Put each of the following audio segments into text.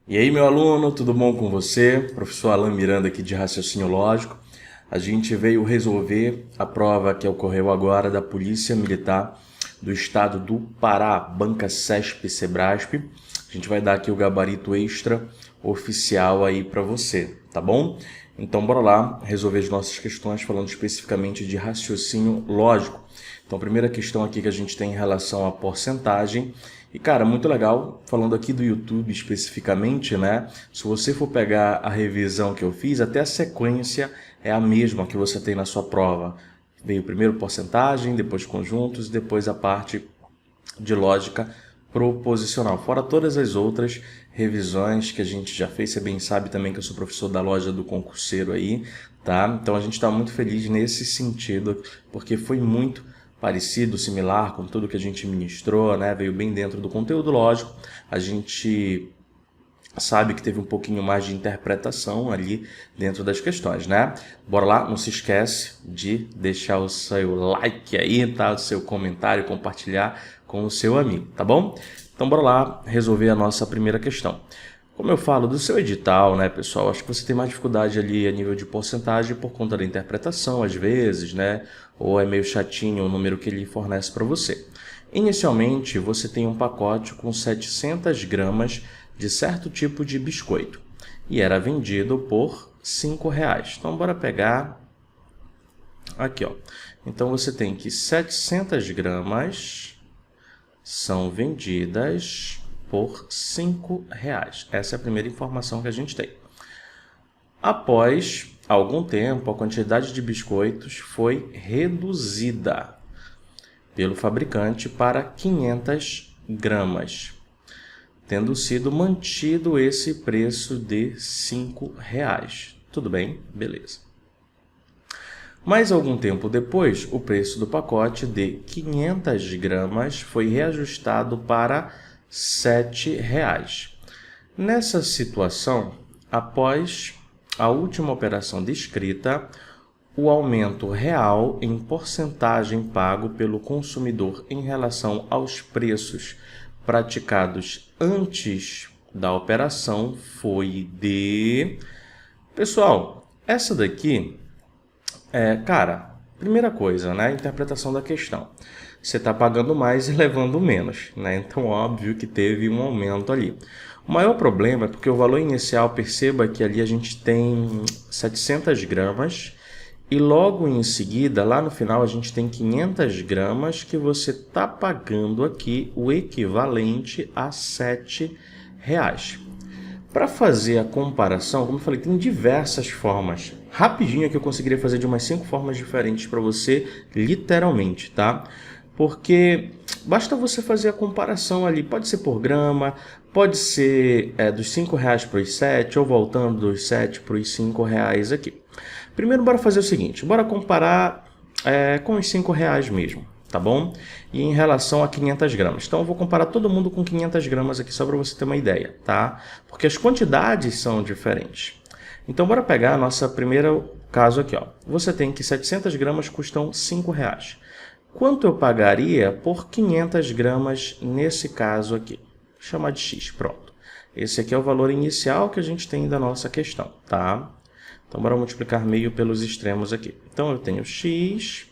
E aí, meu aluno, tudo bom com você? Professor Alan Miranda aqui de Raciocínio Lógico. A gente veio resolver a prova que ocorreu agora da Polícia Militar do Estado do Pará, Banca CESP-Sebrasp. A gente vai dar aqui o gabarito extra oficial aí para você, tá bom? Então, bora lá resolver as nossas questões falando especificamente de raciocínio lógico. Então, a primeira questão aqui que a gente tem em relação à porcentagem. E, cara, muito legal, falando aqui do YouTube especificamente, né? Se você for pegar a revisão que eu fiz, até a sequência é a mesma que você tem na sua prova. Veio primeiro porcentagem, depois conjuntos, depois a parte de lógica proposicional. Fora todas as outras revisões que a gente já fez, você bem sabe também que eu sou professor da loja do concurseiro aí, tá? Então a gente está muito feliz nesse sentido, porque foi muito parecido, similar com tudo que a gente ministrou, né? Veio bem dentro do conteúdo lógico. A gente sabe que teve um pouquinho mais de interpretação ali dentro das questões, né? Bora lá, não se esquece de deixar o seu like aí, tá? O seu comentário, compartilhar com o seu amigo, tá bom? Então bora lá resolver a nossa primeira questão. Como eu falo do seu edital, né, pessoal, acho que você tem mais dificuldade ali a nível de porcentagem por conta da interpretação, às vezes, né, ou é meio chatinho o número que ele fornece para você. Inicialmente, você tem um pacote com 700 gramas de certo tipo de biscoito e era vendido por R$ 5. Então, bora pegar aqui, ó. Então, você tem que 700 gramas são vendidas por R$ 5. Essa é a primeira informação que a gente tem. Após algum tempo, a quantidade de biscoitos foi reduzida pelo fabricante para 500 gramas, tendo sido mantido esse preço de R$ 5. Tudo bem? Beleza. Mais algum tempo depois, o preço do pacote de 500 gramas foi reajustado para R$ 7. Nessa situação, após a última operação descrita, o aumento real em porcentagem pago pelo consumidor em relação aos preços praticados antes da operação foi de... Pessoal, essa daqui cara, primeira coisa, né? Interpretação da questão. Você está pagando mais e levando menos, né? Então, óbvio que teve um aumento ali. O maior problema é porque o valor inicial, perceba que ali a gente tem 700 gramas e logo em seguida, lá no final, a gente tem 500 gramas que você está pagando aqui o equivalente a R$ 7. Para fazer a comparação, como eu falei, tem diversas formas. Rapidinho aqui eu conseguiria fazer de umas 5 formas diferentes para você, literalmente, tá? Porque basta você fazer a comparação ali, pode ser por grama, pode ser dos R$ 5 para os 7, ou voltando dos 7 para os R$ 5 aqui. Primeiro, bora fazer o seguinte, bora comparar com os R$ 5 mesmo, tá bom? E em relação a 500 gramas. Então, eu vou comparar todo mundo com 500 gramas aqui, só para você ter uma ideia, tá? Porque as quantidades são diferentes. Então, bora pegar a nossa primeiro caso aqui, ó. Você tem que 700 gramas custam R$ 5. Quanto eu pagaria por 500 gramas nesse caso aqui? Vou chamar de X, pronto. Esse aqui é o valor inicial que a gente tem da nossa questão, tá? Então, bora multiplicar meio pelos extremos aqui. Então, eu tenho X,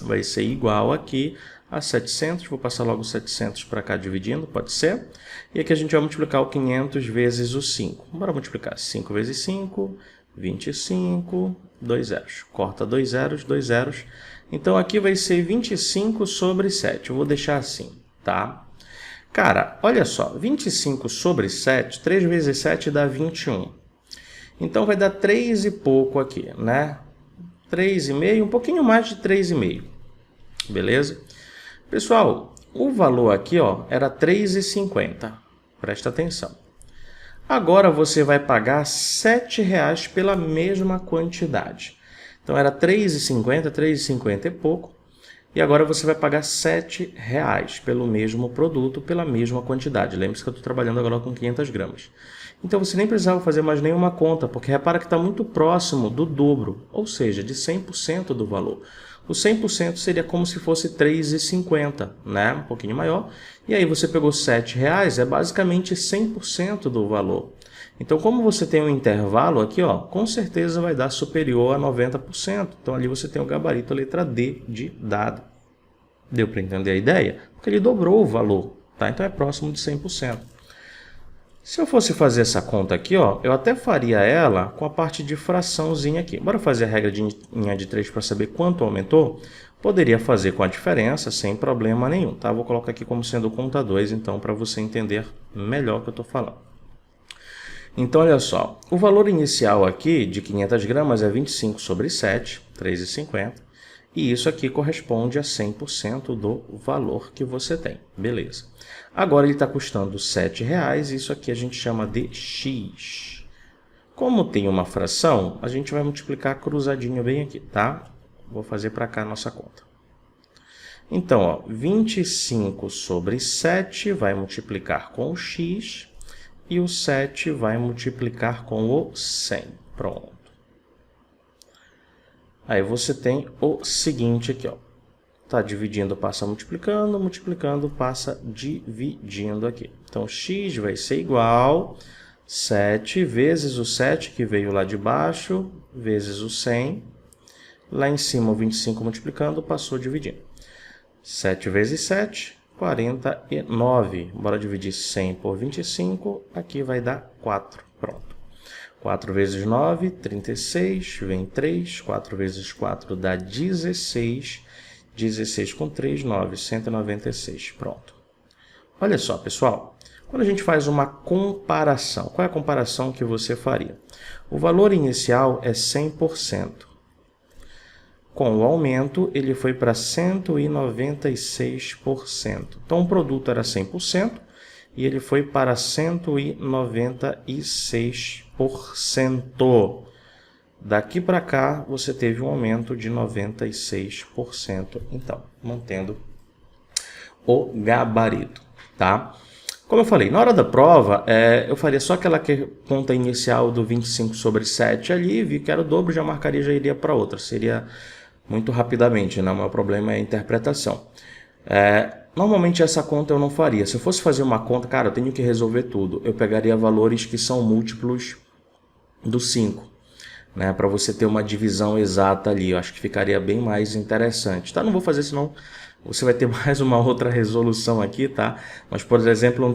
vai ser igual aqui a 700. Vou passar logo 700 para cá dividindo, pode ser? E aqui a gente vai multiplicar o 500 vezes o 5. Bora multiplicar 5 vezes 5, 25, 2 zeros. Corta 2 zeros, 2 zeros. Então, aqui vai ser 25 sobre 7. Eu vou deixar assim, tá? Cara, olha só, 25 sobre 7, 3 vezes 7 dá 21. Então, vai dar 3 e pouco aqui, né? 3,5, um pouquinho mais de 3,5. Beleza? Pessoal, o valor aqui, ó, era R$ 3,50. Presta atenção. Agora você vai pagar R$ 7 pela mesma quantidade. Então era R$ 3,50, 3,50 e pouco. E agora você vai pagar R$ 7 pelo mesmo produto, pela mesma quantidade. Lembre-se que eu estou trabalhando agora com 500 gramas. Então você nem precisava fazer mais nenhuma conta, porque repara que está muito próximo do dobro, ou seja, de 100% do valor. O 100% seria como se fosse 3,50, né? Um pouquinho maior. E aí você pegou R$ 7,00, é basicamente 100% do valor. Então, como você tem um intervalo aqui, ó, com certeza vai dar superior a 90%. Então, ali você tem o gabarito, a letra D de dado. Deu para entender a ideia? Porque ele dobrou o valor, tá? Então, é próximo de 100%. Se eu fosse fazer essa conta aqui, ó, eu até faria ela com a parte de fraçãozinha aqui. Bora fazer a regra de linha de 3 para saber quanto aumentou? Poderia fazer com a diferença sem problema nenhum, tá? Vou colocar aqui como sendo conta 2, então, para você entender melhor o que eu estou falando. Então, olha só, o valor inicial aqui de 500 gramas é 25 sobre 7, 3,50. E isso aqui corresponde a 100% do valor que você tem. Beleza. Agora ele está custando R$ 7,00, isso aqui a gente chama de X. Como tem uma fração, a gente vai multiplicar cruzadinho bem aqui, tá? Vou fazer para cá a nossa conta. Então, ó, 25 sobre 7 vai multiplicar com o X e o 7 vai multiplicar com o 100. Pronto. Aí você tem o seguinte aqui, ó. Tá dividindo, passa multiplicando, multiplicando, passa dividindo aqui. Então, x vai ser igual 7 vezes o 7 que veio lá de baixo, vezes o 100. Lá em cima, o 25 multiplicando, passou dividindo. 7 vezes 7, 49. Bora dividir 100 por 25, aqui vai dar 4. Pronto. 4 vezes 9, 36, vem 3. 4 vezes 4 dá 16. 16 com 3, 9, 196. Pronto. Olha só, pessoal. Quando a gente faz uma comparação, qual é a comparação que você faria? O valor inicial é 100%. Com o aumento, ele foi para 196%. Então, o produto era 100% e ele foi para 196%. Daqui para cá, você teve um aumento de 96%, então, mantendo o gabarito, tá? Como eu falei, na hora da prova, eu faria só aquela conta inicial do 25 sobre 7 ali, vi que era o dobro, já marcaria, já iria para outra. Seria muito rapidamente, né? O meu problema é a interpretação. Normalmente essa conta eu não faria. Se eu fosse fazer uma conta, cara, eu tenho que resolver tudo. Eu pegaria valores que são múltiplos do 5. Né, para você ter uma divisão exata ali, eu acho que ficaria bem mais interessante, tá? Não vou fazer, senão você vai ter mais uma outra resolução aqui, tá? Mas, por exemplo,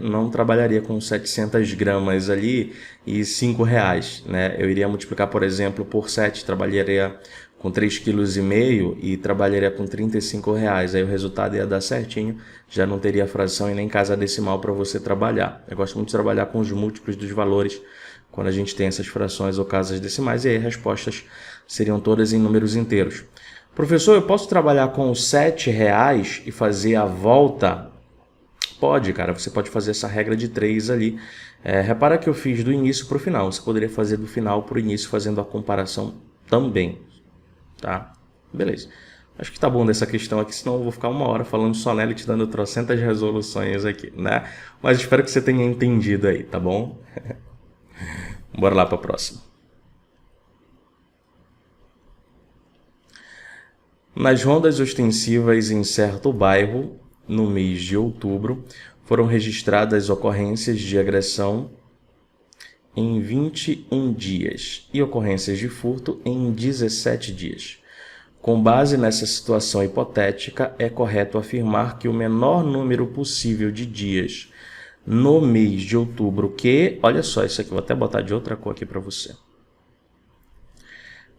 não trabalharia com 700 gramas ali e R$ 5,00, né? Eu iria multiplicar, por exemplo, por 7, trabalharia com 3,5 kg e trabalharia com R$ 35,00. Aí o resultado ia dar certinho, já não teria fração e nem casa decimal para você trabalhar. Eu gosto muito de trabalhar com os múltiplos dos valores, quando a gente tem essas frações ou casas decimais, e aí as respostas seriam todas em números inteiros. Professor, eu posso trabalhar com R$ 7,00 e fazer a volta? Pode, cara, você pode fazer essa regra de 3 ali. Repara que eu fiz do início para o final, você poderia fazer do final para o início fazendo a comparação também, tá? Beleza. Acho que tá bom dessa questão aqui, senão eu vou ficar uma hora falando só nela e te dando trocentas resoluções aqui, né? Mas espero que você tenha entendido aí, tá bom? Bora lá para a próxima. Nas rondas ostensivas em certo bairro, no mês de outubro, foram registradas ocorrências de agressão em 21 dias e ocorrências de furto em 17 dias. Com base nessa situação hipotética, é correto afirmar que o menor número possível de dias no mês de outubro que, olha só, isso aqui, vou até botar de outra cor aqui para você,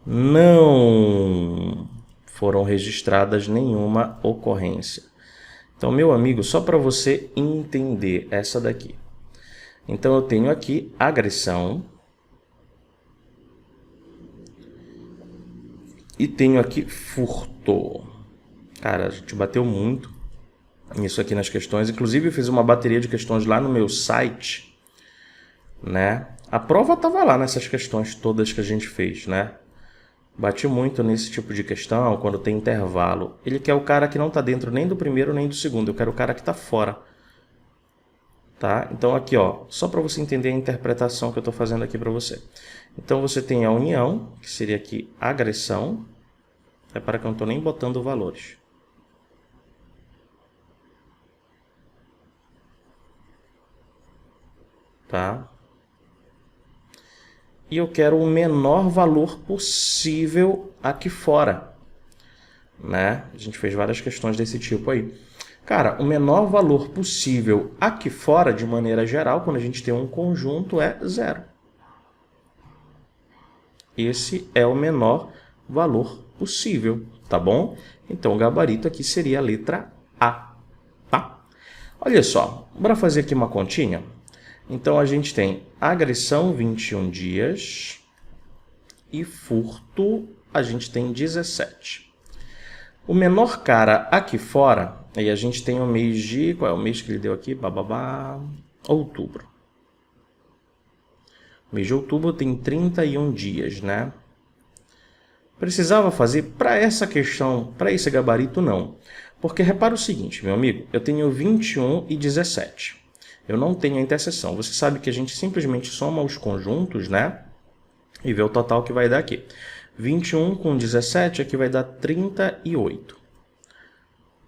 não foram registradas nenhuma ocorrência. Então, meu amigo, só para você entender essa daqui. Então, eu tenho aqui agressão e tenho aqui furto. Cara, a gente bateu muito isso aqui nas questões. Inclusive, eu fiz uma bateria de questões lá no meu site, né? A prova estava lá nessas questões todas que a gente fez, né? Bati muito nesse tipo de questão, quando tem intervalo. Ele quer o cara que não está dentro nem do primeiro nem do segundo. Eu quero o cara que está fora. Tá? Então, aqui, ó, só para você entender a interpretação que eu estou fazendo aqui para você. Então, você tem a união, que seria aqui agressão. Repara que eu não estou nem botando valores. Tá? E eu quero o menor valor possível aqui fora, né? A gente fez várias questões desse tipo aí. Cara, o menor valor possível aqui fora, de maneira geral, quando a gente tem um conjunto, é 0. Esse é o menor valor possível, tá bom? Então, o gabarito aqui seria a letra A, tá? Olha só, bora fazer aqui uma continha? Então, a gente tem agressão, 21 dias, e furto, a gente tem 17. O menor cara aqui fora, aí a gente tem o mês de... Qual é o mês que ele deu aqui? Bababá, outubro. O mês de outubro tem 31 dias, né? Precisava fazer para essa questão, para esse gabarito, não. Porque repara o seguinte, meu amigo, eu tenho 21 e 17. Eu não tenho a interseção. Você sabe que a gente simplesmente soma os conjuntos, né? E vê o total que vai dar aqui. 21 com 17 aqui vai dar 38.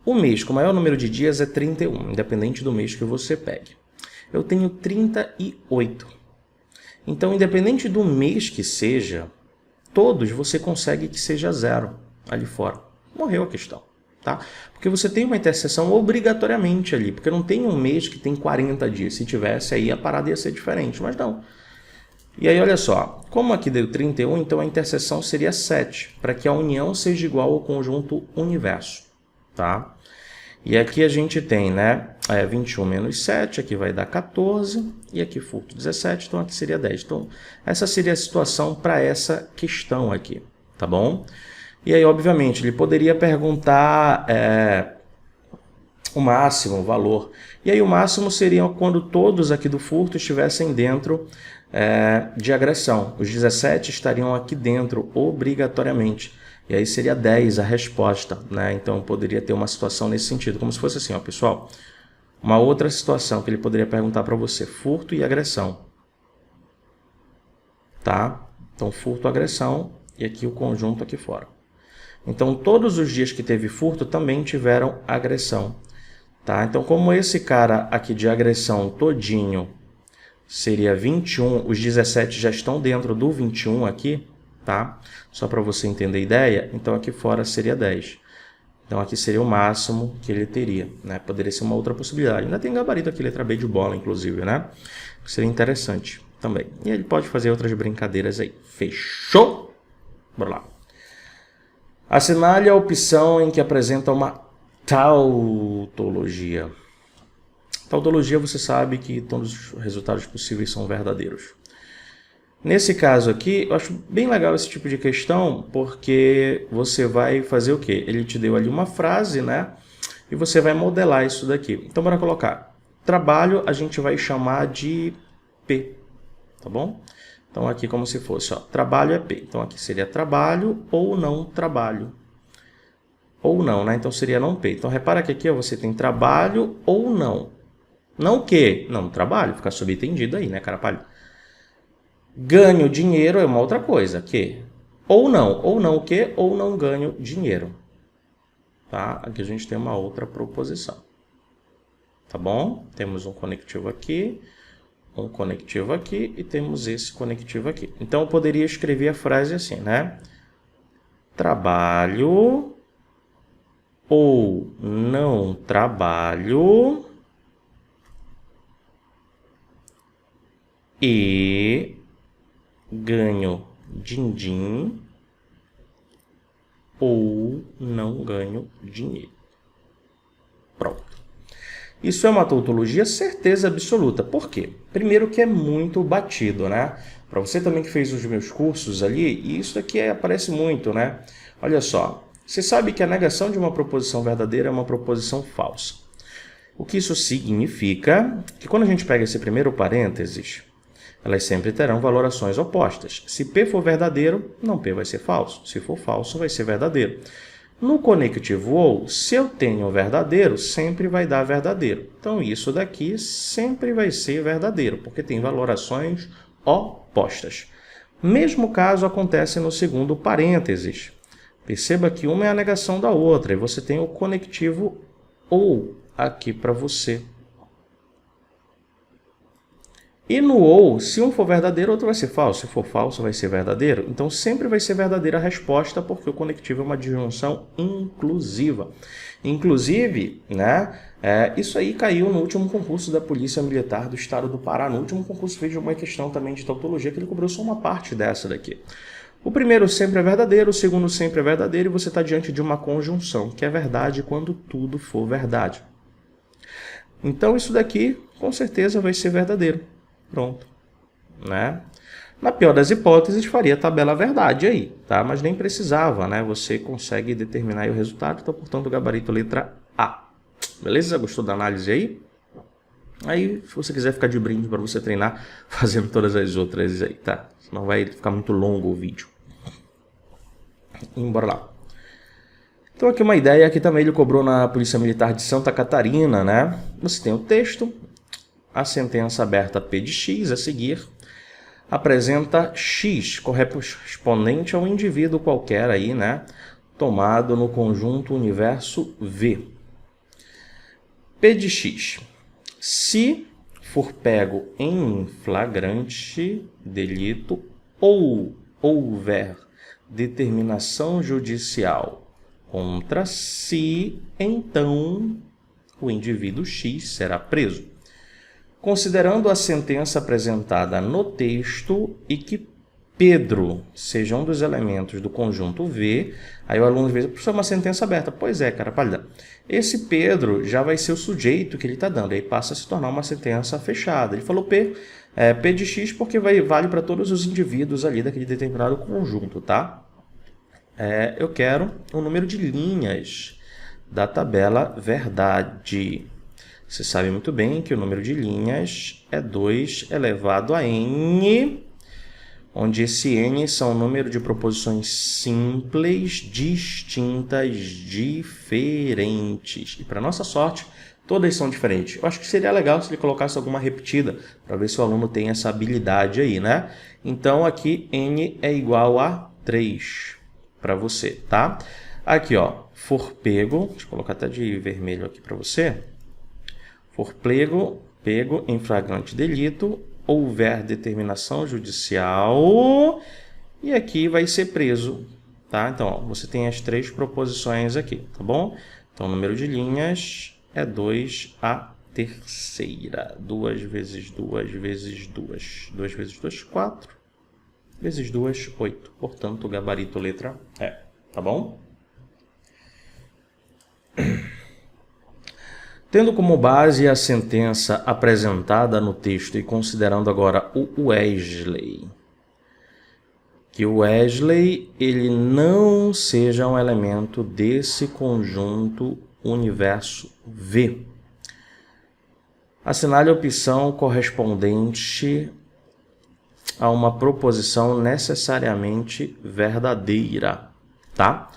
O mês com o maior número de dias é 31, independente do mês que você pegue. Eu tenho 38. Então, independente do mês que seja, todos você consegue que seja 0 ali fora. Morreu a questão, tá? Porque você tem uma interseção obrigatoriamente ali, porque não tem um mês que tem 40 dias. Se tivesse, aí a parada ia ser diferente, mas não. E aí, olha só, como aqui deu 31, então a interseção seria 7, para que a união seja igual ao conjunto universo, tá? E aqui a gente tem, né, 21 menos 7, aqui vai dar 14, e aqui furto 17, então aqui seria 10. Então, essa seria a situação para essa questão aqui, tá bom? E aí, obviamente, ele poderia perguntar o máximo, o valor. E aí o máximo seria quando todos aqui do furto estivessem dentro de agressão. Os 17 estariam aqui dentro, obrigatoriamente. E aí seria 10 a resposta, né? Então poderia ter uma situação nesse sentido, como se fosse assim, ó, pessoal. Uma outra situação que ele poderia perguntar para você, furto e agressão. Tá? Então furto, agressão e aqui o conjunto aqui fora. Então todos os dias que teve furto também tiveram agressão. Tá? Então como esse cara aqui de agressão todinho seria 21, os 17 já estão dentro do 21 aqui, tá? Só para você entender a ideia, então aqui fora seria 10. Então aqui seria o máximo que ele teria, né? Poderia ser uma outra possibilidade. Ainda tem gabarito aqui, letra B de bola, inclusive, né? Seria interessante também. E ele pode fazer outras brincadeiras aí. Fechou? Bora lá. Assinale a opção em que apresenta uma tautologia. Tautologia, você sabe que todos os resultados possíveis são verdadeiros. Nesse caso aqui, eu acho bem legal esse tipo de questão, porque você vai fazer o quê? Ele te deu ali uma frase, né? E você vai modelar isso daqui. Então, bora colocar. Trabalho a gente vai chamar de P, tá bom? Então, aqui como se fosse, ó, trabalho é P. Então, aqui seria trabalho ou não trabalho. Ou não, né? Então, seria não P. Então, repara que aqui ó, você tem trabalho ou não. Não o quê? Não trabalho. Fica subentendido aí, né, carapalho? Ganho dinheiro é uma outra coisa, que ou não o que, ou não ganho dinheiro. Tá? Aqui a gente tem uma outra proposição. Tá bom? Temos um conectivo aqui e temos esse conectivo aqui. Então eu poderia escrever a frase assim, né? Trabalho ou não trabalho e ganho din-din ou não ganho dinheiro. Pronto. Isso é uma tautologia certeza absoluta. Por quê? Primeiro que é muito batido, né? Para você também que fez os meus cursos ali, isso aqui aparece muito, né? Olha só, você sabe que a negação de uma proposição verdadeira é uma proposição falsa. O que isso significa? Que quando a gente pega esse primeiro parênteses, elas sempre terão valorações opostas. Se P for verdadeiro, não P vai ser falso. Se for falso, vai ser verdadeiro. No conectivo ou, se eu tenho verdadeiro, sempre vai dar verdadeiro. Então, isso daqui sempre vai ser verdadeiro, porque tem valorações opostas. Mesmo caso acontece no segundo parênteses. Perceba que uma é a negação da outra, e você tem o conectivo ou aqui para você. E no ou, se um for verdadeiro, outro vai ser falso. Se for falso, vai ser verdadeiro. Então, sempre vai ser verdadeira a resposta, porque o conectivo é uma disjunção inclusiva. Inclusive, né, isso aí caiu no último concurso da Polícia Militar do Estado do Pará. No último concurso fez uma questão também de tautologia, que ele cobrou só uma parte dessa daqui. O primeiro sempre é verdadeiro, o segundo sempre é verdadeiro, e você está diante de uma conjunção, que é verdade quando tudo for verdade. Então, isso daqui, com certeza, vai ser verdadeiro. Pronto, né? Na pior das hipóteses, faria a tabela verdade aí, tá? Mas nem precisava, né? Você consegue determinar aí o resultado, então, portanto, o gabarito letra A. Beleza? Gostou da análise aí? Aí, se você quiser ficar de brinde para você treinar, fazendo todas as outras aí, tá? Senão vai ficar muito longo o vídeo. Bora lá. Então, aqui uma ideia, aqui também ele cobrou na Polícia Militar de Santa Catarina, né? Você tem o texto, a sentença aberta P de X a seguir apresenta X correspondente a um indivíduo qualquer aí, né? Tomado no conjunto universo V. P de X. Se for pego em flagrante delito ou houver determinação judicial contra si, então o indivíduo X será preso. Considerando a sentença apresentada no texto e que Pedro seja um dos elementos do conjunto V, aí o aluno vê, professor, uma sentença aberta. Pois é, cara, pálida. Esse Pedro já vai ser o sujeito que ele está dando, aí passa a se tornar uma sentença fechada. Ele falou P de X porque vale para todos os indivíduos ali daquele determinado conjunto, tá? Eu quero o número de linhas da tabela verdade. Você sabe muito bem que o número de linhas é 2 elevado a n, onde esse n são o número de proposições simples, distintas, diferentes. E para nossa sorte, todas são diferentes. Eu acho que seria legal se ele colocasse alguma repetida, para ver se o aluno tem essa habilidade aí, né? Então, aqui n é igual a 3 para você, tá? Aqui, ó, for pego, deixa eu colocar até de vermelho aqui para você. For pego em flagrante delito, houver determinação judicial, e aqui vai ser preso, tá? Então, ó, você tem as 3 proposições aqui, tá bom? Então, o número de linhas é 2 a terceira. 2 vezes 2 vezes 2. 2 vezes 2, 4. Vezes 2, 8. Portanto, o gabarito letra E, tá bom? Tendo como base a sentença apresentada no texto e considerando agora o Wesley, que o Wesley ele não seja um elemento desse conjunto universo V. Assinale a opção correspondente a uma proposição necessariamente verdadeira, tá?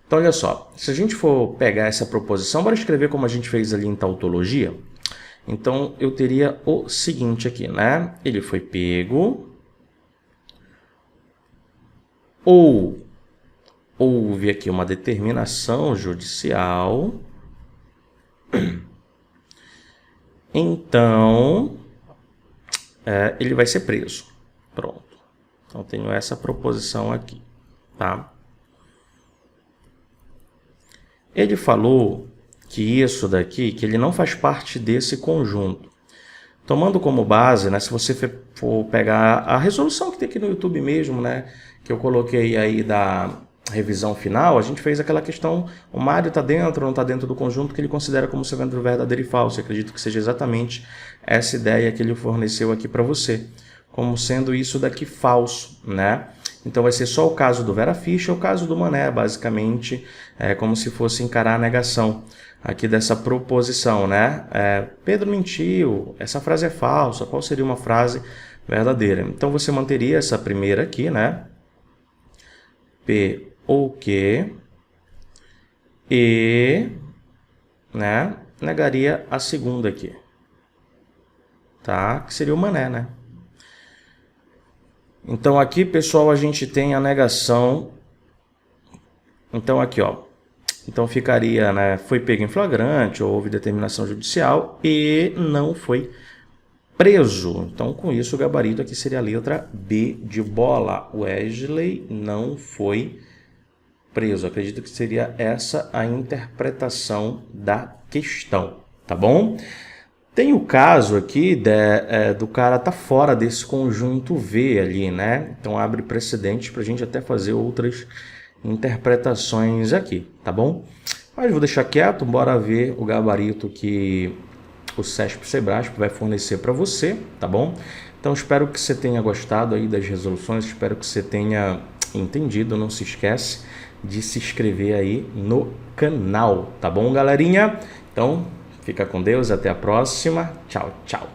Então, olha só, se a gente for pegar essa proposição, bora escrever como a gente fez ali em tautologia. Então, eu teria o seguinte aqui, né? Ele foi pego, ou houve aqui uma determinação judicial, então, ele vai ser preso. Pronto. Então, tenho essa proposição aqui, tá? Ele falou que isso daqui, que ele não faz parte desse conjunto. Tomando como base, né, se você for pegar a resolução que tem aqui no YouTube mesmo, né, que eu coloquei aí da revisão final, a gente fez aquela questão, o Mário está dentro ou não está dentro do conjunto que ele considera como sendo verdadeiro e falso. Eu acredito que seja exatamente essa ideia que ele forneceu aqui para você, como sendo isso daqui falso, né? Então, vai ser só o caso do Vera Fischer, o caso do Mané, basicamente, como se fosse encarar a negação aqui dessa proposição, né? Pedro mentiu, essa frase é falsa, qual seria uma frase verdadeira? Então, você manteria essa primeira aqui, né? P ou Q, e, né? Negaria a segunda aqui, tá? Que seria o Mané, né? Então, aqui, pessoal, a gente tem a negação, Então aqui, ó. Então ficaria, né, foi pego em flagrante, houve determinação judicial e não foi preso. Então com isso o gabarito aqui seria a letra B de bola. Wesley não foi preso. Acredito que seria essa a interpretação da questão, tá bom? Tem o caso aqui do cara tá fora desse conjunto V ali, né? Então abre precedente para a gente até fazer outras interpretações aqui, tá bom? Mas vou deixar quieto, bora ver o gabarito que o CESP-Sebrasp vai fornecer para você, tá bom? Então espero que você tenha gostado aí das resoluções, espero que você tenha entendido. Não se esquece de se inscrever aí no canal, tá bom, galerinha? Então fica com Deus, até a próxima. Tchau, tchau.